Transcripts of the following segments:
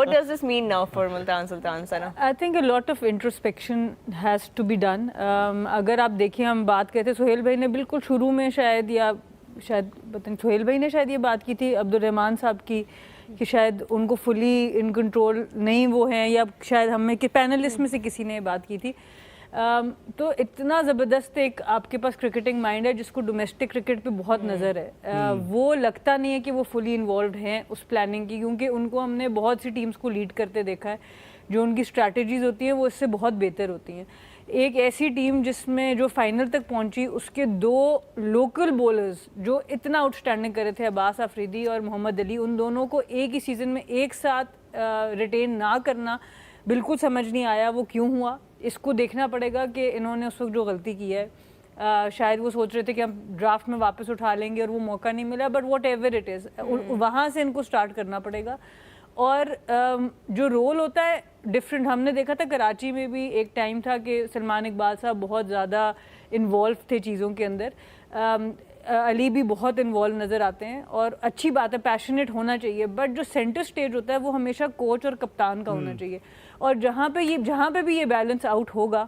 What does this mean now for Multan Sultan, Sana? I think a lot of introspection has to be done. अगर आप देखिए, हम बात करते सोहेल भाई ने बिल्कुल शुरू में शायद पता नहीं सोहेल भाई ने शायद ये बात की थी अब्दुल रहमान साहब की कि शायद उनको फुली इन कंट्रोल नहीं वो हैं, या शायद हमें कि पैनलिस्ट में से किसी ने बात की थी। तो इतना ज़बरदस्त एक आपके पास क्रिकेटिंग माइंड है जिसको डोमेस्टिक क्रिकेट पे बहुत नज़र है। वो लगता नहीं है कि वो फुली इन्वॉल्व हैं उस प्लानिंग की, क्योंकि उनको हमने बहुत सी टीम्स को लीड करते देखा है, जो उनकी स्ट्रैटेजीज होती हैं वो इससे बहुत बेहतर होती हैं। एक ऐसी टीम जिसमें जो फाइनल तक पहुंची, उसके 2 लोकल बॉलर्स जो इतना आउटस्टैंडिंग कर रहे थे, अब्बास अफरीदी और मोहम्मद अली, उन दोनों को एक ही सीज़न में एक साथ रिटेन ना करना बिल्कुल समझ नहीं आया। वो क्यों हुआ, इसको देखना पड़ेगा कि इन्होंने उस वक्त जो गलती की है, शायद वो सोच रहे थे कि हम ड्राफ्ट में वापस उठा लेंगे और वो मौका नहीं मिला, but what ever it is वहाँ से इनको स्टार्ट करना पड़ेगा। और जो रोल होता है डिफरेंट, हमने देखा था कराची में भी एक टाइम था कि सलमान इकबाल साहब बहुत ज़्यादा इन्वॉल्व थे चीज़ों के अंदर, अली भी बहुत इन्वॉल्व नज़र आते हैं, और अच्छी बात है, पैशनेट होना चाहिए, बट जो सेंटर स्टेज होता है वो हमेशा कोच और कप्तान का होना चाहिए। और जहाँ पे भी ये बैलेंस आउट होगा,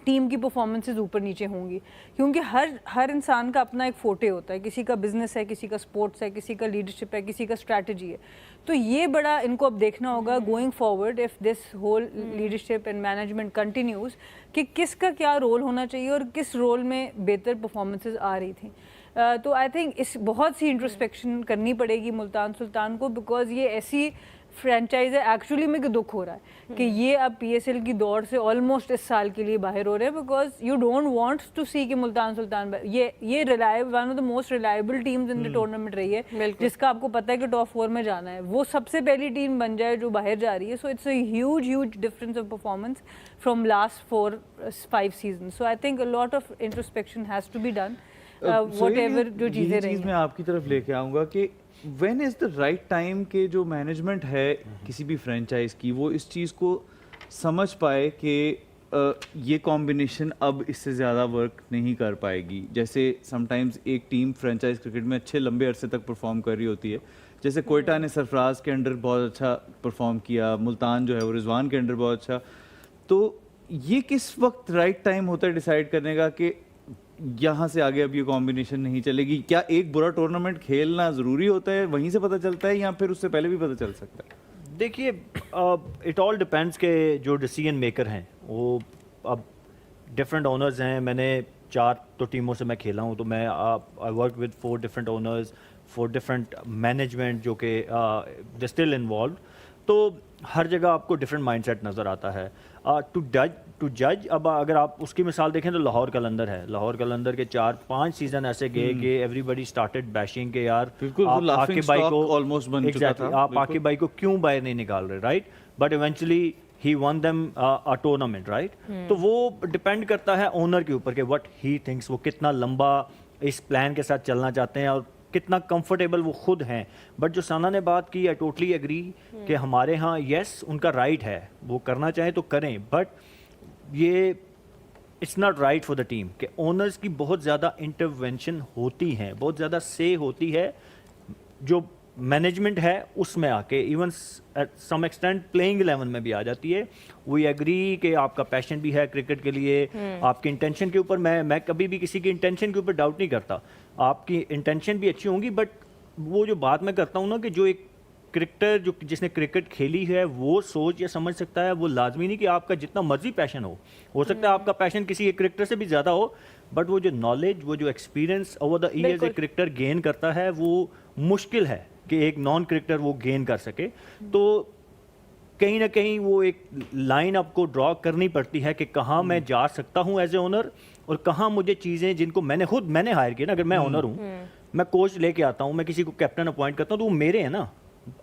टीम की परफॉर्मेंसेस ऊपर नीचे होंगी, क्योंकि हर इंसान का अपना एक फोटे होता है, किसी का बिजनेस है, किसी का स्पोर्ट्स है, किसी का लीडरशिप है, किसी का स्ट्रैटेजी है। तो ये बड़ा इनको अब देखना होगा going forward, if this whole leadership and management continues, कि किसका क्या रोल होना चाहिए और किस रोल में बेहतर परफॉर्मेंसेज आ रही थी। तो आई थिंक इस बहुत सी इंट्रोस्पेक्शन करनी पड़ेगी मुल्तान सुल्तान को, बिकॉज ये ऐसी फ्रेंचाइज है, एक्चुअली में दुख हो रहा है कि ये अब PSL की दौड़ से ऑलमोस्ट इस साल के लिए बाहर हो रहे हैं, because you don't want to see कि मुल्तान सुल्तान ये reliable, one of the most reliable teams in the tournament रही है, जिसका आपको पता है कि टॉप 4 में जाना है, वो सबसे पहली टीम बन जाए जो बाहर जा रही है। So it's a huge difference of performance from last 4-5 season. So I think a lot of introspection has to be done, whatever जो चीज़ें रही हैं। मैं आपकी तरफ लेके आऊँगा कि when is the right time के जो मैनेजमेंट है किसी भी फ्रेंचाइज की, वो इस चीज़ को समझ पाए कि ये कॉम्बिनेशन अब इससे ज़्यादा वर्क नहीं कर पाएगी। जैसे समटाइम्स एक टीम फ्रेंचाइज क्रिकेट में अच्छे लंबे अरसे तक परफॉर्म कर रही होती है, जैसे कोयटा ने सरफराज के अंडर बहुत अच्छा परफॉर्म किया, मुल्तान जो है वो रिजवान के अंडर बहुत अच्छा। तो ये किस वक्त राइट टाइम होता है डिसाइड करने का कि यहाँ से आगे अब ये कॉम्बिनेशन नहीं चलेगी? क्या एक बुरा टूर्नामेंट खेलना ज़रूरी होता है, वहीं से पता चलता है, या फिर उससे पहले भी पता चल सकता है? देखिए, इट ऑल डिपेंड्स के जो डिसीजन मेकर हैं वो अब डिफरेंट ओनर्स हैं। मैंने 4 तो टीमों से मैं खेला हूँ, तो मैं I work with 4 different owners, 4 different management जो कि दे स्टिल इन्वॉल्व। तो हर जगह आपको डिफरेंट माइंडसेट नज़र आता है। टू जज अब अगर आप उसकी मिसाल देखें तो लाहौर कलंदर है। लाहौर कलंदर के 4-5 सीजन ऐसे गए कि एवरीबडी स्टार्टेड बैशिंग के यार बिल्कुल आकिब भाई को ऑलमोस्ट बन चुका था, आप आकिब भाई को क्यों बाहर नहीं निकाल रहे, right? But eventually he one them a tournament, right? तो वो डिपेंड करता है ओनर के ऊपर कि व्हाट ही थिंक्स, वो कितना लंबा इस प्लान के साथ चलना चाहते हैं और कितना कंफर्टेबल वो खुद हैं। बट जो साना ने बात की, आई टोटली एग्री कि हमारे यहाँ यस उनका राइट है, वो करना चाहें तो करें, बट ये it's not right for the team कि ओनर्स की बहुत ज़्यादा इंटरवेंशन होती है, बहुत ज़्यादा से होती है जो मैनेजमेंट है उसमें आके, even at some extent playing 11 में भी आ जाती है। वी एग्री कि आपका पैशन भी है क्रिकेट के लिए, आपकी इंटेंशन के ऊपर मैं कभी भी किसी की इंटेंशन के ऊपर डाउट नहीं करता, आपकी इंटेंशन भी अच्छी होंगी, बट वो जो बात मैं करता हूँ ना कि जो एक क्रिकेटर जो जिसने क्रिकेट खेली है वो सोच या समझ सकता है, वो लाजमी नहीं कि आपका जितना मर्जी पैशन हो सकता है आपका पैशन किसी एक क्रिकेटर से भी ज़्यादा हो, बट वो जो नॉलेज, वो जो एक्सपीरियंस ओवर द ईयर्स एक क्रिकेटर गेन करता है वो मुश्किल है कि एक नॉन क्रिकेटर वो गेन कर सके। तो कहीं ना कहीं वो एक लाइन आपको ड्रॉ करनी पड़ती है कि कहाँ मैं जा सकता हूँ एज ए ओनर और कहाँ मुझे चीज़ें जिनको मैंने हायर किया ना, अगर मैं ओनर हूँ, मैं कोच लेके आता हूँ, मैं किसी को कैप्टन अपॉइंट करता हूँ, तो वो मेरे हैं ना,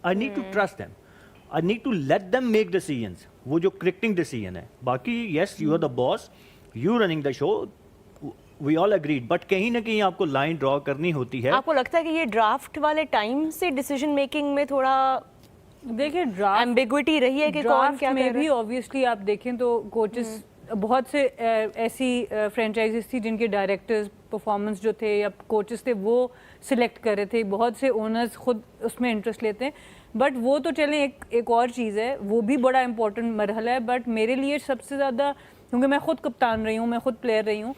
I need to trust them, I need to let them make decisions, वो जो क्रिकेटिंग डिसीजन है। बाकी yes you are the boss, you running the show, we all agreed, but कहीं ना कहीं आपको लाइन ड्रॉ करनी होती है। आपको लगता है कि ये ड्राफ्ट वाले टाइम से डिसीजन मेकिंग में थोड़ा देखिए ड्राफ्ट एम्बिग्विटी रही है कि कौन क्या में भी ऑब्वियसली आप देखें तो कोचेस बहुत से ऐसी फ्रेंचाइजीज थी जिनके डायरेक्टर्स परफॉर्मेंस जो थे या कोचेस थे वो सिलेक्ट कर रहे थे, बहुत से ओनर्स खुद उसमें इंटरेस्ट लेते हैं, बट वो तो चलें, एक और चीज़ है, वो भी बड़ा इंपॉर्टेंट मरहला है, बट मेरे लिए सबसे ज़्यादा, क्योंकि मैं खुद कप्तान रही हूँ, मैं खुद प्लेयर रही हूँ,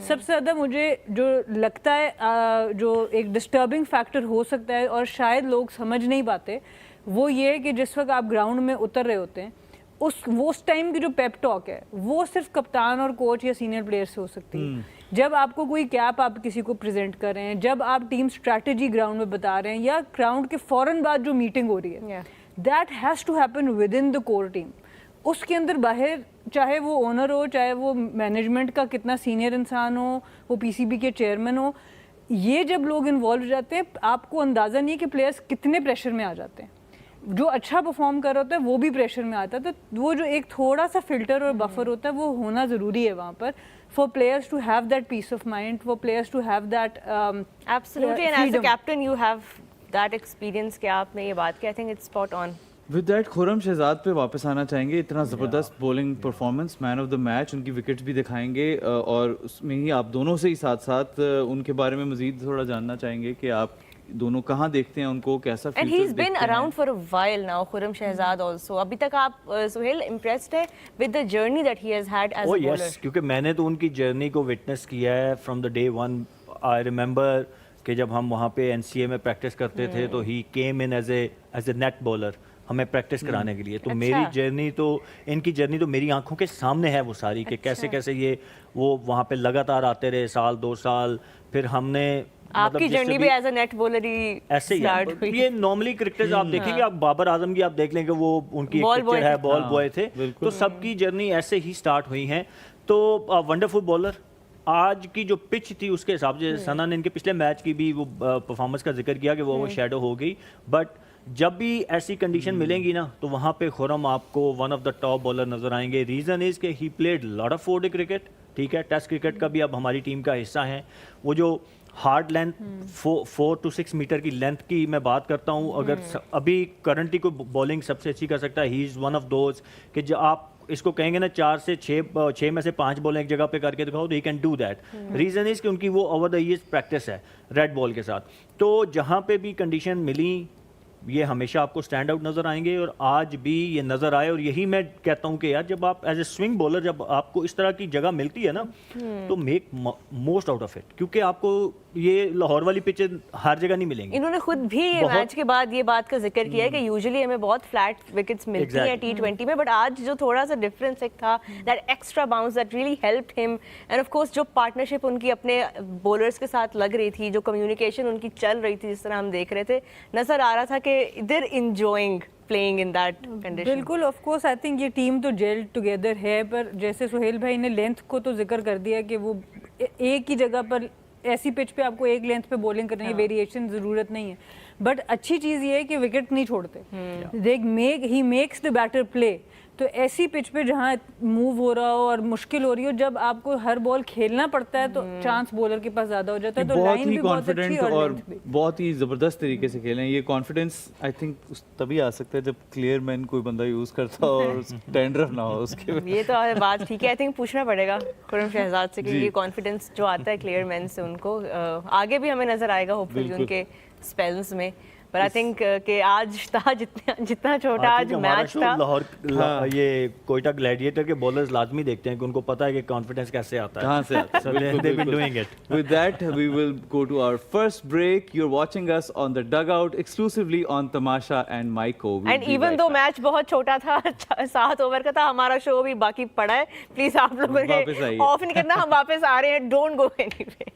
सबसे ज़्यादा मुझे जो लगता है जो एक डिस्टर्बिंग फैक्टर हो सकता है और शायद लोग समझ नहीं पाते, वो ये है कि जिस वक्त आप ग्राउंड में उतर रहे होते हैं, उस टाइम की जो पेप टॉक है वो सिर्फ कप्तान और कोच या सीनियर प्लेयर से हो सकती है। जब आपको कोई कैप आप किसी को प्रेजेंट कर रहे हैं, जब आप टीम स्ट्रैटेजी ग्राउंड में बता रहे हैं, या ग्राउंड के फौरन बाद जो मीटिंग हो रही है, that has to happen within the core team. उसके अंदर बाहर, चाहे वो ओनर हो, चाहे वो मैनेजमेंट का कितना सीनियर इंसान हो, वो पीसीबी के चेयरमैन हो, ये जब लोग इन्वॉल्व हो जाते हैं, आपको अंदाज़ा नहीं है कि प्लेयर्स कितने प्रेशर में आ जाते हैं। जो अच्छा परफॉर्म कर रहा होता है वो भी प्रेशर में आता है, तो वो जो एक थोड़ा सा फिल्टर और बफर होता है वो होना ज़रूरी है वहाँ पर, for players to have that peace of mind, for players to have that absolutely, and as a captain you have that experience कि आपने ये बात की, I think it's spot on. With that Khurram Shahzad पे वापस आना चाहेंगे। इतना ज़बरदस्त bowling performance, man of the match, उनकी विकेट्स भी दिखाएंगे और उसमें ही आप दोनों से ही साथ साथ उनके बारे में मज़ीद थोड़ा जानना चाहेंगे कि आप दोनों कहाँ देखते हैं उनको, कैसा and he is been around for a while now, Khurram Shahzad also. अभी तक आप सुहेल इम्प्रेस्ड है with the journey that he has had as a bowler? Yes, क्योंकि मैंने तो उनकी जर्नी को विटनेस किया है from the day one. I remember कि जब हम वहाँ पे एनसीए में प्रैक्टिस करते थे तो ही केम इन एज ए नेट बॉलर हमें प्रैक्टिस कराने के लिए। तो मेरी जर्नी तो, इनकी जर्नी तो मेरी आंखों के सामने है वो सारी, कि कैसे कैसे ये वो वहाँ पे लगातार आते रहे, साल 2 साल, फिर हमने आपकी जर्नी भी एज अ नेट बॉलर ही ऐसे ही। ये नॉर्मली क्रिकेटर्स आप देखेंगे, आप बाबर आजम की आप देख लेंगे, वो उनकी एक पिक्चर है, बॉल बॉय थे, तो सबकी जर्नी ऐसे ही स्टार्ट हुई है। तो वंडरफुल बॉलर, आज की जो पिच थी उसके हिसाब से, सना ने इनके पिछले मैच की भी वो परफॉर्मेंस का जिक्र किया कि वो ओवर शेडो हो गई, बट जब भी ऐसी कंडीशन मिलेंगी ना तो वहाँ पे खुर्रम आपको one of the top bowler नजर आएंगे। रीज़न इज़ कि ही प्लेड लॉट ऑफ 4-डे क्रिकेट, ठीक है, टेस्ट क्रिकेट का भी अब हमारी टीम का हिस्सा है। वो जो हार्ड लेंथ 4 to 6 मीटर की लेंथ की मैं बात करता हूँ, अगर अभी करंटली कोई बॉलिंग सबसे अच्छी कर सकता है, he is one of those कि जो आप इसको कहेंगे ना 4 से 6 में से 5 बॉल एक जगह पे करके दिखाओ, तो he can do that. Reason is कि उनकी वो ओवर द ईयर्स प्रैक्टिस है रेड बॉल के साथ। तो जहाँ पे भी कंडीशन मिली, ये हमेशा आपको स्टैंड आउट नज़र आएंगे, और आज भी ये नज़र आए। और यही मैं कहता हूँ कि यार, जब आप एज ए स्विंग बॉलर, जब आपको इस तरह की जगह मिलती है ना, तो make most out of it, क्योंकि आपको ये लाहौर वाली पिचें हर जगह नहीं मिलेंगी। इन्होंने खुद भी ये मैच के बाद ये बात का जिक्र किया है कि यूजुअली हमें बहुत फ्लैट विकेट्स मिलती हैं T20 में, बट आज जो थोड़ा सा डिफरेंस एक था, that extra bounce that really helped him. End of course जो पार्टनरशिप उनकी अपने बॉलर्स के साथ लग रही थी, जो कम्युनिकेशन उनकी चल रही थी, जिस तरह हम देख रहे थे, नजर आ रहा था कि there enjoying playing in that condition. बिल्कुल, ऑफ कोर्स आई थिंक ये टीम तो जेल टुगेदर है, पर जैसे सुहेल भाई ने लेंथ को तो जिक्र कर दिया कि वो एक ही जगह पर, ऐसी पिच पे आपको एक लेंथ पे बॉलिंग करनी है, वेरिएशन ज़रूरत नहीं है। बट अच्छी चीज़ ये है कि विकेट नहीं छोड़ते, he makes the batter play. तो ऐसी पिच पे जहाँ मूव हो रहा हो और मुश्किल हो रही हो, जब आपको हर बॉल खेलना पड़ता है तो चांस बॉलर के पास ज़्यादा हो जाता है। तो बहुत लाइन ही भी बहुत अच्छी कॉन्फिडेंट और बहुत ही ज़बरदस्त तरीके से खेलें। ये कॉन्फिडेंस आई थिंक तभी आ सकता है जब क्लियर मैन कोई बंदा यूज़ करता हो और टेंडर ना हो उसके। ये तो बात ठीक है, आई थिंक पूछना पड़ेगा खुर्रम शहजाद से कि ये कॉन्फिडेंस जो आता है क्लियर मैन से, उनको आगे भी हमें नजर आएगा होपफुली उनके स्पेल्स में। पर आई थिंक कि आज था जितना छोटा आज मैच था, लाहौर ये कोयटा ग्लैडिएटर के बॉलर्स लाजमी देखते हैं कि उनको पता है कि कॉन्फिडेंस कैसे आता है, कहाँ से आता है। they've been doing it. With that, we will go to our first break. You're watching us on the Dugout exclusively on Tamasha and Maiko. And even though match बहुत छोटा था, 7 ओवर का था, हमारा शो भी बाकी पड़ा है। प्लीज आप लोगों ने ऑफ नहीं करना, हम वापस आ रहे हैं, डोंट गो एनीवेयर।